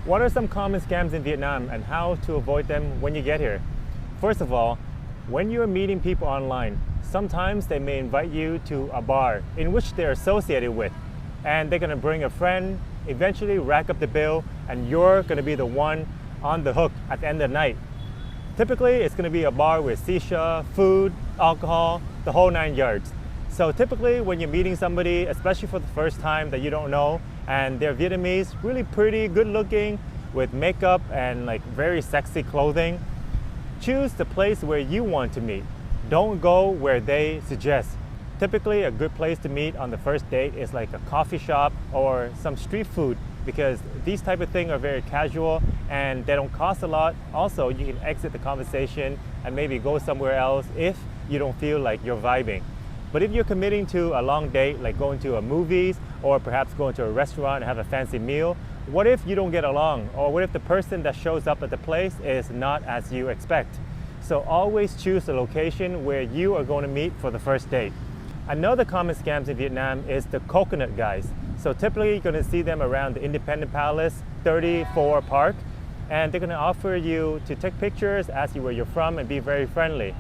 What are some common scams in Vietnam and how to avoid them when you get here? First of all, when you're meeting people online, sometimes they may invite you to a bar in which they're associated with, and they're gonna bring a friend, eventually rack up the bill, and you're gonna be the one on the hook at the end of the night. Typically, it's gonna be a bar with shisha, food, alcohol, the whole 9 yards. So typically when you're meeting somebody, especially for the first time that you don't know, and they're Vietnamese, really pretty, good looking, with makeup and like very sexy clothing, choose the place where you want to meet. Don't go where they suggest. Typically a good place to meet on the first date is like a coffee shop or some street food, because these type of things are very casual and they don't cost a lot. Also, you can exit the conversation and maybe go somewhere else if you don't feel like you're vibing. But if you're committing to a long date, like going to a movies or perhaps going to a restaurant and have a fancy meal, what if you don't get along? Or what if the person that shows up at the place is not as you expect? So always choose a location where you are going to meet for the first date. Another common scams in Vietnam is the coconut guys. So typically you're going to see them around the Independence Palace, 34 Park, and they're going to offer you to take pictures, ask you where you're from, and be very friendly.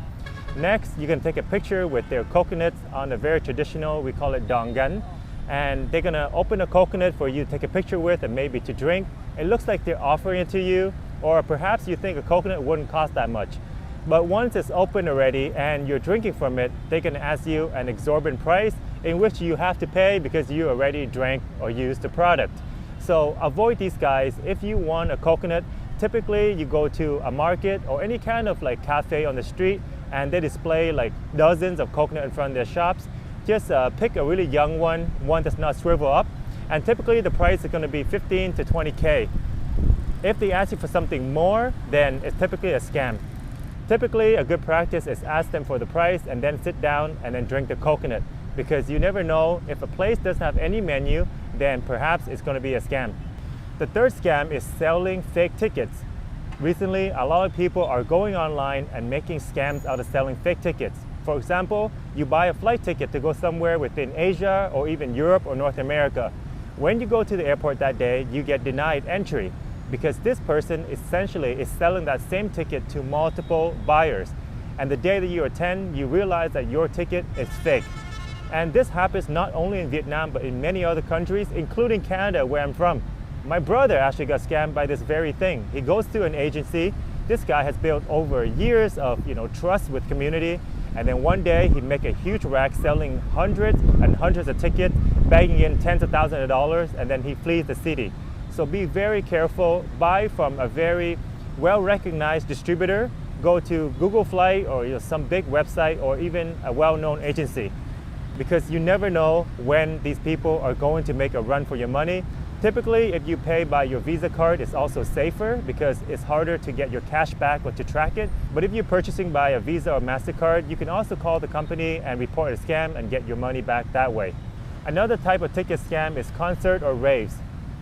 Next, you can take a picture with their coconuts on a very traditional, we call it dong gan, and they're gonna open a coconut for you to take a picture with and maybe to drink. It looks like they're offering it to you, or perhaps you think a coconut wouldn't cost that much. But once it's open already and you're drinking from it, they're gonna ask you an exorbitant price in which you have to pay because you already drank or used the product. So avoid these guys. If you want a coconut, typically you go to a market or any kind of like cafe on the street, and they display like dozens of coconut in front of their shops. Just pick a really young one that's not swivel up, and typically the price is going to be 15 to 20K. If they ask you for something more, then it's typically a scam. Typically a good practice is ask them for the price and then sit down and then drink the coconut, because you never know, if a place doesn't have any menu, then perhaps it's going to be a scam. The third scam is selling fake tickets. Recently, a lot of people are going online and making scams out of selling fake tickets. For example, you buy a flight ticket to go somewhere within Asia or even Europe or North America. When you go to the airport that day, you get denied entry because this person essentially is selling that same ticket to multiple buyers. And the day that you attend, you realize that your ticket is fake. And this happens not only in Vietnam, but in many other countries, including Canada, where I'm from. My brother actually got scammed by this very thing. He goes to an agency. This guy has built over years of trust with community, and then one day he make a huge rack selling hundreds and hundreds of tickets, bagging in tens of thousands of dollars, and then he flees the city. So be very careful. Buy from a very well-recognized distributor. Go to Google Flight or some big website or even a well-known agency, because you never know when these people are going to make a run for your money. Typically, if you pay by your Visa card, it's also safer because it's harder to get your cash back or to track it. But if you're purchasing by a Visa or MasterCard, you can also call the company and report a scam and get your money back that way. Another type of ticket scam is concert or raves.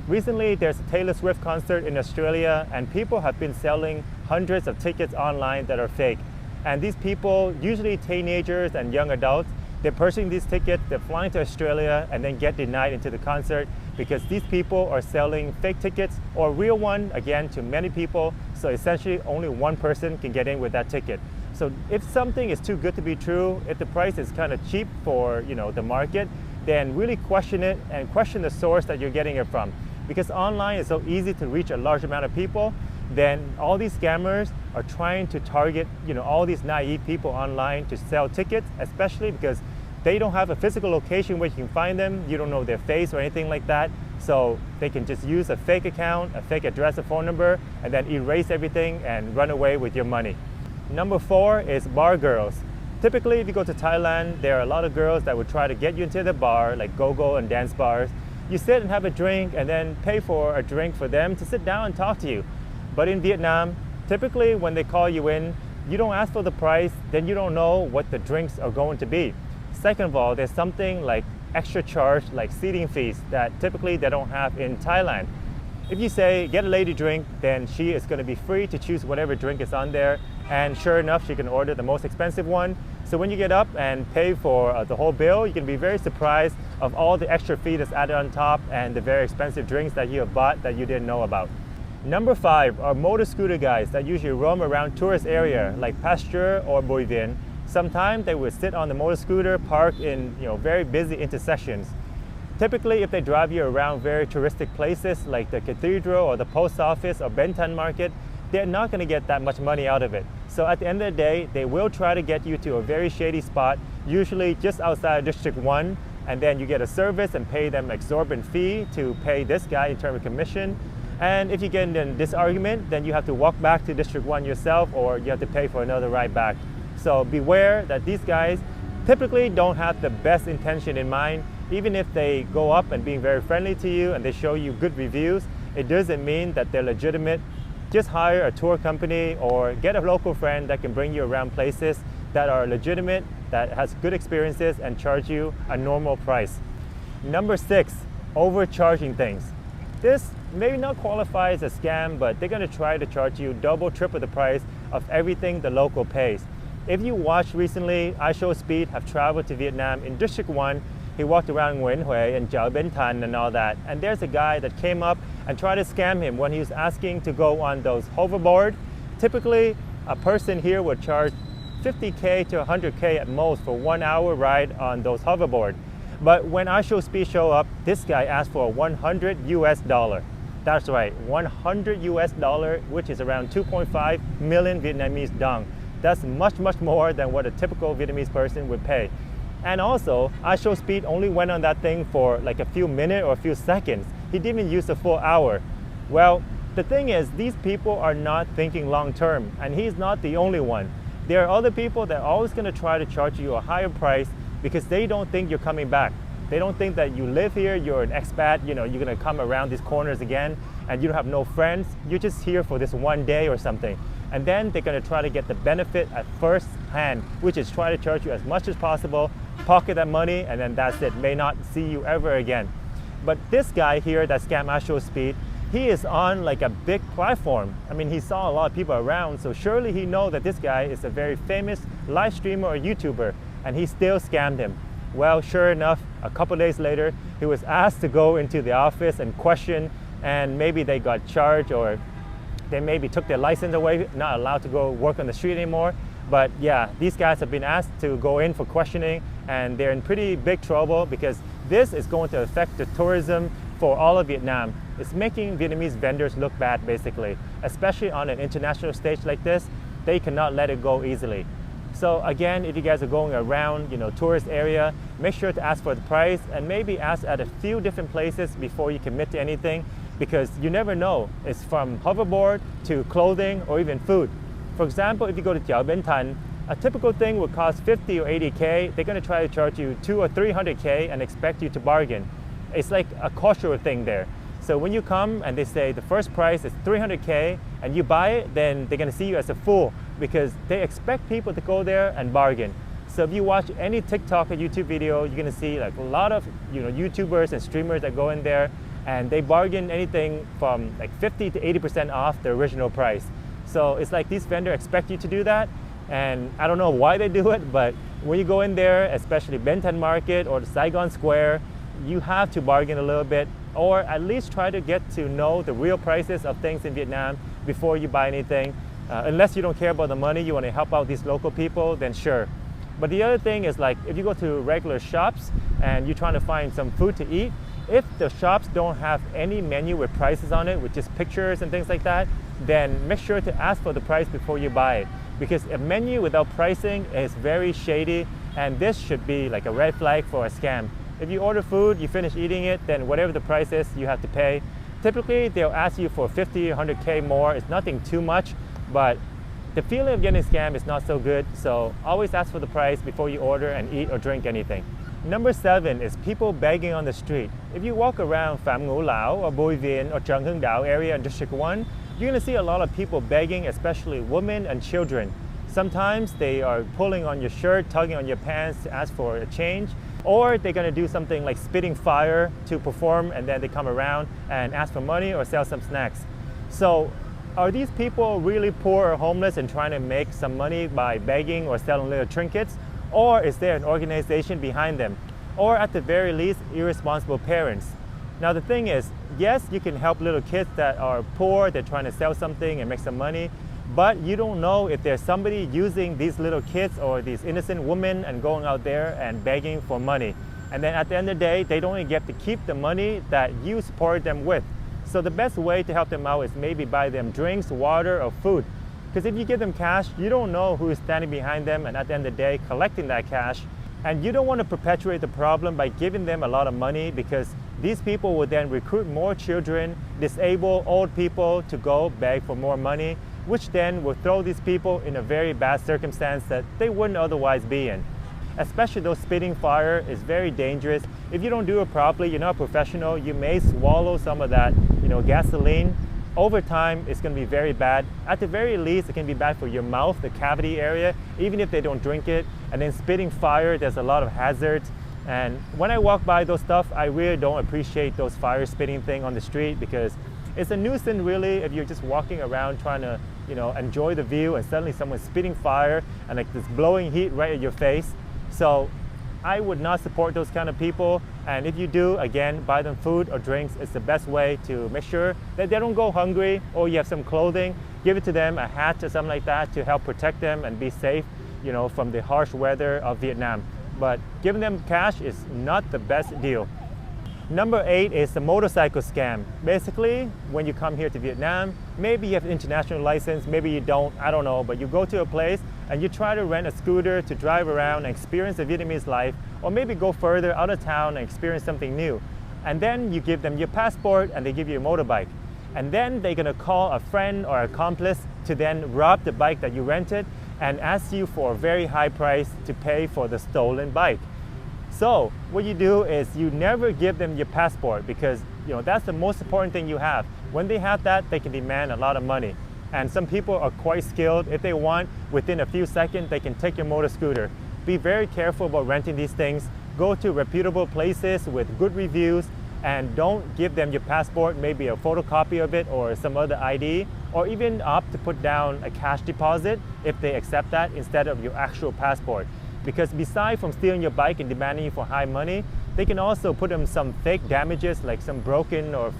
Recently, there's a Taylor Swift concert in Australia, and people have been selling hundreds of tickets online that are fake. And these people, usually teenagers and young adults, they're purchasing these tickets, they're flying to Australia and then get denied into the concert because these people are selling fake tickets or real one, again, to many people. So essentially only one person can get in with that ticket. So if something is too good to be true, if the price is kind of cheap for the market, then really question it and question the source that you're getting it from. Because online is so easy to reach a large amount of people, then all these scammers are trying to target all these naive people online to sell tickets, especially because they don't have a physical location where you can find them. You don't know their face or anything like that. So they can just use a fake account, a fake address, a phone number, and then erase everything and run away with your money. Number 4 is bar girls. Typically, if you go to Thailand, there are a lot of girls that would try to get you into the bar, like go-go and dance bars. You sit and have a drink and then pay for a drink for them to sit down and talk to you. But in Vietnam, typically when they call you in, you don't ask for the price, then you don't know what the drinks are going to be. Second of all, there's something like extra charge, like seating fees, that typically they don't have in Thailand. If you say, get a lady drink, then she is going to be free to choose whatever drink is on there. And sure enough, she can order the most expensive one. So when you get up and pay for the whole bill, you can be very surprised of all the extra fee that's added on top and the very expensive drinks that you have bought that you didn't know about. Number 5 are motor scooter guys that usually roam around tourist area like Pasteur or Bui Vien. Sometimes they will sit on the motor scooter parked in very busy intersections. Typically, if they drive you around very touristic places like the cathedral or the post office or Bentan market, they're not going to get that much money out of it. So at the end of the day, they will try to get you to a very shady spot, usually just outside District 1, and then you get a service and pay them exorbitant fee to pay this guy in terms of commission. And if you get in this argument, then you have to walk back to District 1 yourself, or you have to pay for another ride back. So beware that these guys typically don't have the best intention in mind. Even if they go up and being very friendly to you and they show you good reviews, it doesn't mean that they're legitimate. Just hire a tour company or get a local friend that can bring you around places that are legitimate, that has good experiences, and charge you a normal price. Number 6, overcharging things. This may not qualify as a scam, but they're going to try to charge you double, triple the price of everything the local pays. If you watched recently, Ishowspeed have traveled to Vietnam in District 1. He walked aroung Nguyen Hue and Chợ Bến Thành and all that. And there's a guy that came up and tried to scam him when he was asking to go on those hoverboard. Typically, a person here would charge 50K to 100K at most for 1 hour ride on those hoverboard. But when Ishowspeed showed up, this guy asked for $100. That's right, $100, which is around 2.5 million Vietnamese dong. That's much, much more than what a typical Vietnamese person would pay. And also, Ishowspeed only went on that thing for like a few minutes or a few seconds. He didn't even use a full hour. Well, the thing is, these people are not thinking long term, and he's not the only one. There are other people that are always going to try to charge you a higher price because they don't think you're coming back. They don't think that you live here, you're an expat, you're going to come around these corners again, and you don't have no friends. You're just here for this one day or something. And then they're going to try to get the benefit at first hand, which is try to charge you as much as possible, pocket that money, and then that's it. May not see you ever again. But this guy here that scammed Ishowspeed, he is on like a big platform. I mean, he saw a lot of people around, so surely he knows that this guy is a very famous live streamer or YouTuber, and he still scammed him. Well, sure enough, a couple days later, he was asked to go into the office and question, and maybe they got charged, or they maybe took their license away, not allowed to go work on the street anymore. But yeah, these guys have been asked to go in for questioning, and they're in pretty big trouble because this is going to affect the tourism for all of Vietnam. It's making Vietnamese vendors look bad, basically, especially on an international stage like this. They cannot let it go easily. So again, if you guys are going around, tourist area, make sure to ask for the price and maybe ask at a few different places before you commit to anything, because you never know. It's from hoverboard to clothing or even food. For example, if you go to Chợ Bến Thành, a typical thing would cost 50 or 80K. They're going to try to charge you 200 or 300K and expect you to bargain. It's like a cultural thing there. So when you come and they say the first price is 300K and you buy it, then they're going to see you as a fool because they expect people to go there and bargain. So if you watch any TikTok or YouTube video, you're going to see like a lot of YouTubers and streamers that go in there and they bargain anything from like 50 to 80% off the original price. So it's like these vendors expect you to do that, and I don't know why they do it, but when you go in there, especially Bentan Market or the Saigon Square, you have to bargain a little bit, or at least try to get to know the real prices of things in Vietnam before you buy anything. Unless you don't care about the money, you want to help out these local people, then sure. But the other thing is, like, if you go to regular shops and you're trying to find some food to eat, if the shops don't have any menu with prices on it, with just pictures and things like that, then make sure to ask for the price before you buy it. Because a menu without pricing is very shady, and this should be like a red flag for a scam. If you order food, you finish eating it, then whatever the price is, you have to pay. Typically, they'll ask you for 50 or 100K more. It's nothing too much, but the feeling of getting scammed is not so good, so always ask for the price before you order and eat or drink anything. Number 7 is people begging on the street. If you walk around Phạm Ngũ Lão or Bui Vien or Trần Hưng Đạo area in District 1, you're going to see a lot of people begging, especially women and children. Sometimes they are pulling on your shirt, tugging on your pants to ask for a change, or they're going to do something like spitting fire to perform, and then they come around and ask for money or sell some snacks. So are these people really poor or homeless and trying to make some money by begging or selling little trinkets? Or is there an organization behind them? Or at the very least, irresponsible parents? Now the thing is, yes, you can help little kids that are poor, they're trying to sell something and make some money, but you don't know if there's somebody using these little kids or these innocent women and going out there and begging for money. And then at the end of the day, they don't even get to keep the money that you supported them with. So the best way to help them out is maybe buy them drinks, water, or food. Because if you give them cash, you don't know who is standing behind them and at the end of the day collecting that cash. And you don't want to perpetuate the problem by giving them a lot of money, because these people will then recruit more children, disabled, old people to go beg for more money, which then will throw these people in a very bad circumstance that they wouldn't otherwise be in. Especially those spitting fire is very dangerous. If you don't do it properly, you're not a professional, you may swallow some of that, gasoline. Over time, it's going to be very bad. At the very least, it can be bad for your mouth, the cavity area, even if they don't drink it. And then spitting fire, there's a lot of hazards. And when I walk by those stuff, I really don't appreciate those fire spitting thing on the street, because it's a nuisance really if you're just walking around trying to, enjoy the view and suddenly someone's spitting fire and like this blowing heat right at your face. So I would not support those kind of people. And if you do, again, buy them food or drinks. It's the best way to make sure that they don't go hungry, or you have some clothing, give it to them, a hat or something like that to help protect them and be safe, from the harsh weather of Vietnam. But giving them cash is not the best deal. Number 8 is the motorcycle scam. Basically, when you come here to Vietnam, maybe you have an international license, maybe you don't, I don't know, but you go to a place and you try to rent a scooter to drive around and experience the Vietnamese life, or maybe go further out of town and experience something new. And then you give them your passport and they give you a motorbike. And then they're gonna call a friend or accomplice to then rob the bike that you rented and ask you for a very high price to pay for the stolen bike. So what you do is you never give them your passport, because that's the most important thing you have. When they have that, they can demand a lot of money. And some people are quite skilled. If they want, within a few seconds, they can take your motor scooter. Be very careful about renting these things. Go to reputable places with good reviews, and don't give them your passport, maybe a photocopy of it or some other ID, or even opt to put down a cash deposit if they accept that instead of your actual passport. Because besides from stealing your bike and demanding you for high money, they can also put them some fake damages, like some broken or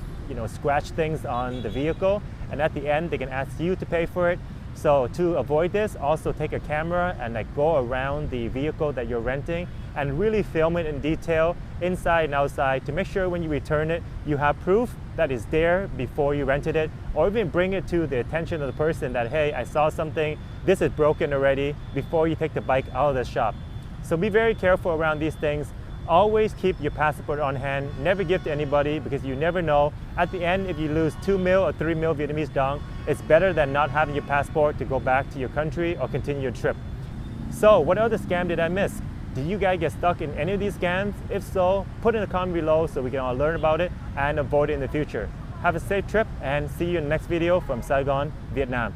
scratch things on the vehicle, and at the end they can ask you to pay for it. So to avoid this, also take a camera and go around the vehicle that you're renting and really film it in detail, inside and outside, to make sure when you return it, you have proof that is there before you rented it, or even bring it to the attention of the person that, hey, I saw something, this is broken already, before you take the bike out of the shop. So be very careful around these things. Always keep your passport on hand, never give to anybody, because you never know. At the end, if you lose 2 mil or 3 mil Vietnamese dong, it's better than not having your passport to go back to your country or continue your trip. So what other scam did I miss? Did you guys get stuck in any of these scams? If so, put in a comment below so we can all learn about it and avoid it in the future. Have a safe trip and see you in the next video from Saigon, Vietnam.